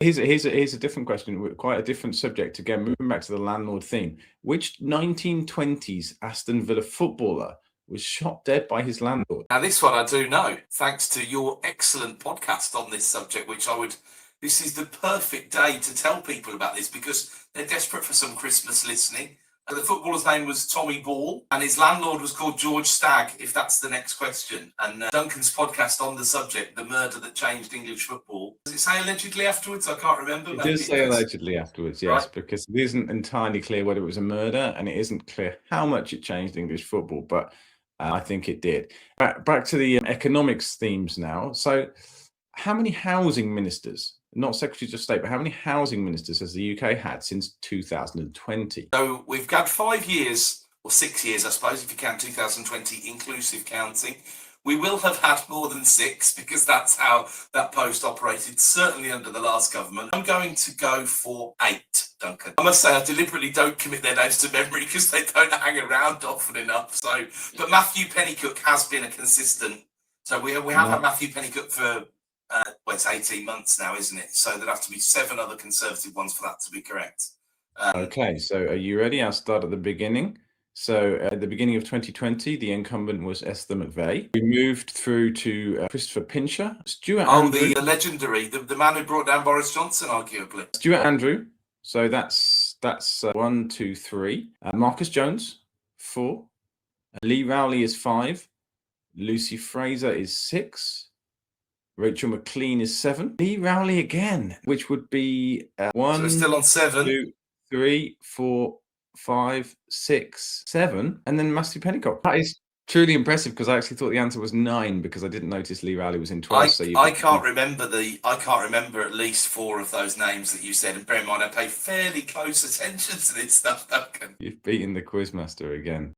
Here's a different question, quite a different subject. Again, moving back to the landlord theme. Which 1920s Aston Villa footballer was shot dead by his landlord? Now, this one I do know, thanks to your excellent podcast on this subject, this is the perfect day to tell people about this because they're desperate for some Christmas listening. The footballer's name was Tommy Ball, and his landlord was called George Stagg, if that's the next question. And Duncan's podcast on the subject, The Murder That Changed English Football. Does it say allegedly afterwards? I can't remember. It does say allegedly afterwards, yes, right. Because it isn't entirely clear whether it was a murder, and it isn't clear how much it changed English football, but I think it did. Back to the economics themes now. So how many housing ministers, not secretaries of state, but how many housing ministers has the UK had since 2020? So we've got 5 years, or 6 years, I suppose, if you count 2020 inclusive counting. We will have had more than 6 because that's how that post operated, certainly under the last government. I'm going to go for 8, Duncan. I must say I deliberately don't commit their names to memory because they don't hang around often enough. So, but Matthew Pennycook has been a consistent. So we have had Matthew Pennycook for it's 18 months now, isn't it? So there'd have to be 7 other Conservative ones for that to be correct. Okay, so are you ready? I'll start at the beginning. So at the beginning of 2020, the incumbent was Esther McVeigh. We moved through to Christopher Pincher, Stuart Andrew. The legendary, the man who brought down Boris Johnson, arguably. Stuart Andrew. So that's 1, 2, 3. Marcus Jones, 4. Lee Rowley is 5. Lucy Fraser is 6. Rachel McLean is 7. Lee Rowley again, which would be 1. So we're still on 7. 2, 3, 4, 5, 6, 7, and then Matthew Pennycock. That is truly impressive because I actually thought the answer was 9 because I didn't notice Lee Rowley was in 12. I can't remember at least 4 of those names that you said, and bear in mind I pay fairly close attention to this stuff, Duncan. You've beaten the quizmaster again.